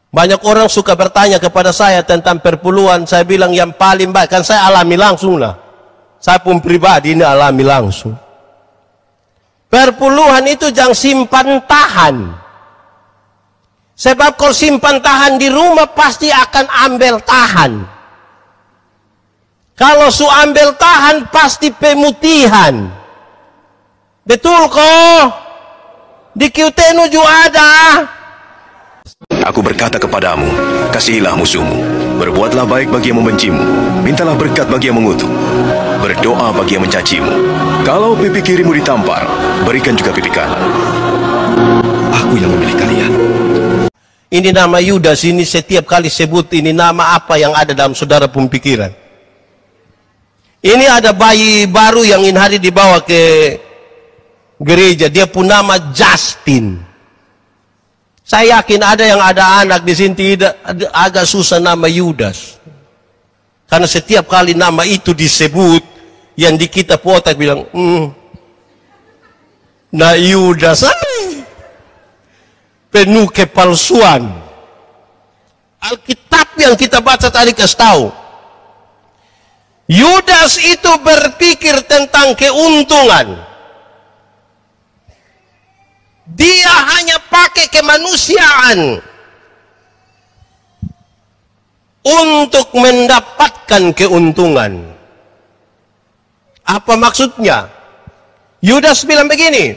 Banyak orang suka bertanya kepada saya tentang perpuluhan. Saya bilang yang paling baik, kan saya alami langsung lah. Saya pun pribadi ini alami langsung. Perpuluhan itu jangan simpan tahan. Sebab kalau simpan tahan di rumah pasti akan ambil tahan. Kalau su ambil tahan pasti pemutihan. Betul kok? Di Kiutenu juga ada. Aku berkata kepadamu, kasihilah musuhmu, berbuatlah baik bagi yang membencimu, mintalah berkat bagi yang mengutuk, berdoa bagi yang mencacimu. Kalau pipi kirimu ditampar, berikan juga pipi kanan. Aku yang memilih kalian. Ini nama Yudas, ini setiap kali sebut ini nama apa yang ada dalam saudara pun pikiran. Ini ada bayi baru yang ini hari dibawa ke gereja, dia pun nama Justin. Saya yakin ada yang ada anak di sini tidak agak susah nama Yudas. Karena setiap kali nama itu disebut, yang di kita potak bilang, nah Yudas, penuh kepalsuan. Alkitab yang kita baca tadi kasih tahu, Yudas itu berpikir tentang keuntungan. Dia hanya pakai kemanusiaan untuk mendapatkan keuntungan. Apa maksudnya? Yudas bilang begini,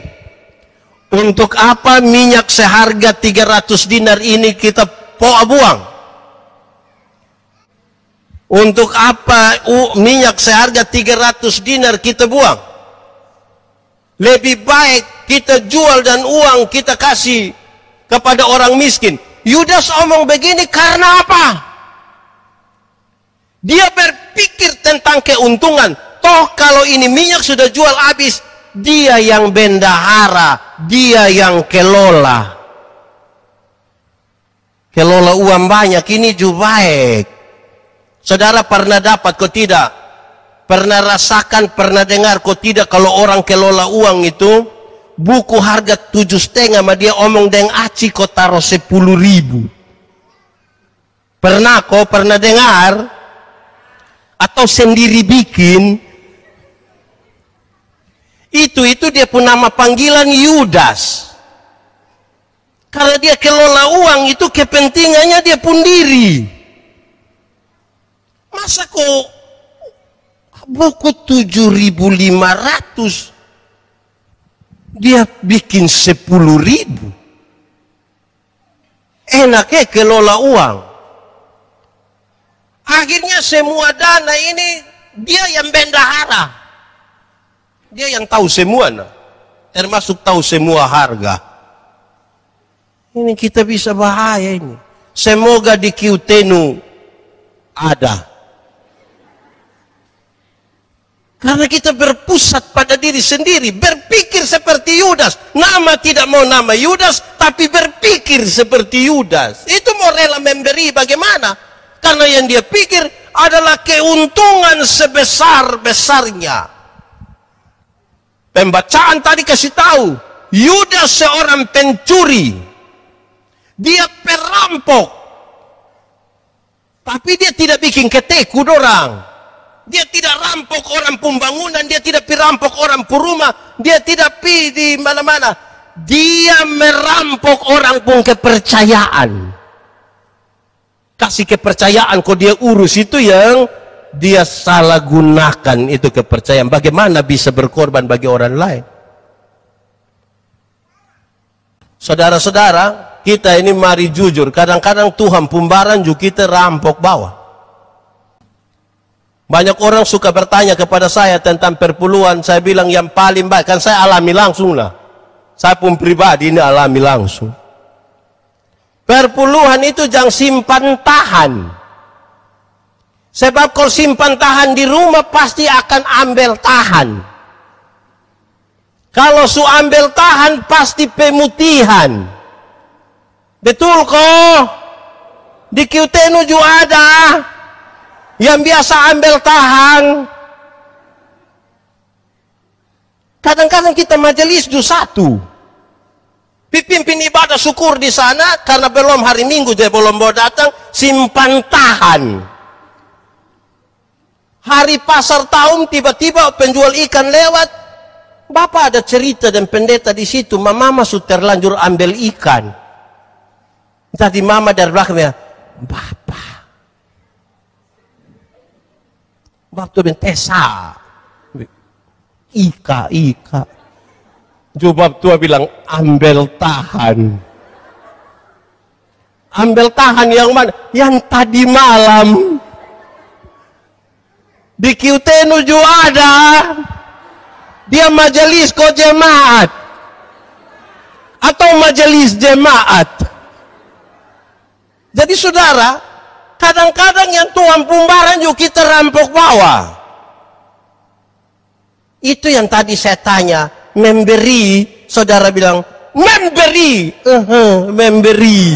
untuk apa minyak seharga 300 dinar ini kita buang? Untuk apa minyak seharga 300 dinar kita buang? Lebih baik kita jual dan uang kita kasih kepada orang miskin. Yudas omong begini karena apa? Dia berpikir tentang keuntungan. Toh kalau ini minyak sudah jual habis, dia yang bendahara, dia yang kelola. Kelola uang banyak ini juga baik. Saudara pernah dapat kok tidak? Pernah rasakan, pernah dengar kok tidak kalau orang kelola uang itu buku harga 7,5 sama dia omong deng aci kok taruh 10.000. Pernah kok, pernah dengar? Atau sendiri bikin? Itu dia pun nama panggilan Yudas. Kalau dia kelola uang itu kepentingannya dia pun diri. Masa kok buku 7.500 dia bikin 10.000? Enaknya kelola uang. Akhirnya semua dana ini dia yang bendahara. Dia yang tahu semua, termasuk tahu semua harga. Ini kita bisa bahaya ini. Semoga di Kiutenu ada. Karena kita berpusat pada diri sendiri, berpikir seperti Yudas. Nama tidak mau nama Yudas, tapi berpikir seperti Yudas. Itu mau rela memberi bagaimana? Karena yang dia pikir adalah keuntungan sebesar-besarnya. Pembacaan tadi kasih tahu, Yudas seorang pencuri. Dia perampok. Tapi dia tidak bikin keteku dorang. Dia tidak rampok orang pembangunan, dia tidak pirampok orang rumah, dia tidak pi di mana-mana. Dia merampok orang pun kepercayaan. Kasih kepercayaan kok dia urus itu yang dia salah gunakan itu kepercayaan. Bagaimana bisa berkorban bagi orang lain? Saudara-saudara, kita ini mari jujur. Kadang-kadang Tuhan pembaran juga kita rampok bawah. Banyak orang suka bertanya kepada saya tentang perpuluhan. Saya bilang yang paling baik, kan saya alami langsung lah. Saya pun pribadi ini alami langsung. Perpuluhan itu jangan simpan tahan. Sebab kalau simpan tahan di rumah pasti akan ambil tahan. Kalau su ambil tahan pasti pemutihan. Betul kok? Di Kiutenu juga ada yang biasa ambil tahan. Kadang-kadang kita majelis do satu, Pimpin ibadah syukur di sana karena belum hari Minggu dia belum mau datang, simpan tahan. Hari pasar tahun tiba-tiba penjual ikan lewat. Bapak ada cerita dan pendeta di situ, mama sudah terlanjur ambil ikan. Tadi mama dari belakangnya, Bapak tuh bentesa. Ika. Jubab tua bilang, ambil tahan. Ambil tahan yang mana? Yang tadi malam. Di Kiutenu juga ada. Dia majelis kok jemaat. Atau majelis jemaat. Jadi saudara, kadang-kadang yang Tuhan pembaharan juga kita rampok bawah. Itu yang tadi saya tanya. Memberi, saudara bilang, memberi. Memberi.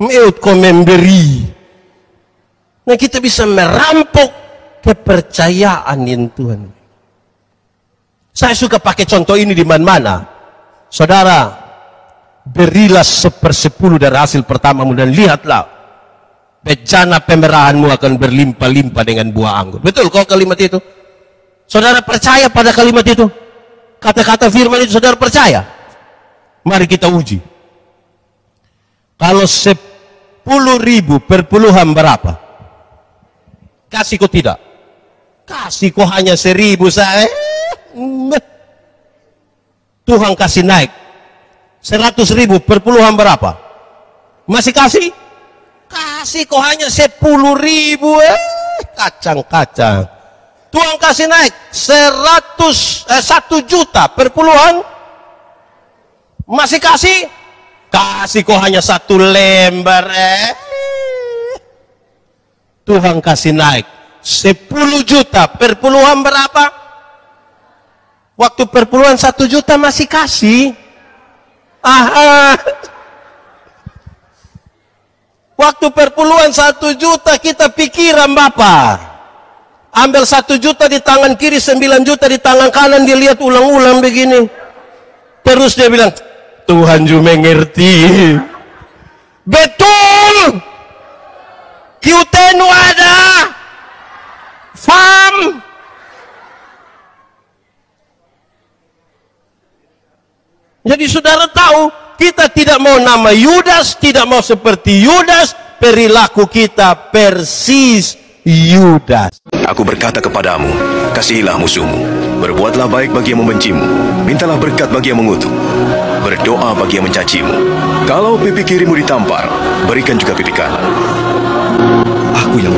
Meut kok memberi. Nah kita bisa merampok kepercayaan in Tuhan. Saya suka pakai contoh ini di mana-mana. Saudara, berilah 1/10 dari hasil pertamamu dan lihatlah. Bejana pemerahanmu akan berlimpah-limpah dengan buah anggur. Betul kok kalimat itu? Saudara percaya pada kalimat itu? Kata-kata firman itu saudara percaya? Mari kita uji. Kalau 10.000 per puluhan berapa? Kasih kok tidak? Kasih kok hanya 1.000 saya. Tuhan kasih naik 100.000 per puluhan berapa? Masih kasih? Kasih kok hanya 10.000. Kacang-kacang. Tuhan kasih naik 1 juta per puluhan. Masih kasih? Kasih kok hanya 1 lembar. Tuhan kasih naik 10 juta per puluhan berapa? Waktu per puluhan 1 juta masih kasih. Waktu per puluhan 1 juta kita pikiran Bapak. Ambil 1 juta di tangan kiri, 9 juta di tangan kanan, dia lihat ulang-ulang begini. Terus dia bilang, Tuhan juga mengerti. Betul. Kiutenu ada. Fam. Jadi saudara tahu, kita tidak mau nama Yudas, tidak mau seperti Yudas, perilaku kita persis Yudas. Aku berkata kepadamu, kasihilah musuhmu, berbuatlah baik bagi yang membencimu, mintalah berkat bagi yang mengutuk, berdoa bagi yang mencacimu. Kalau pipi kirimu ditampar, berikan juga pipi kanan. Aku yang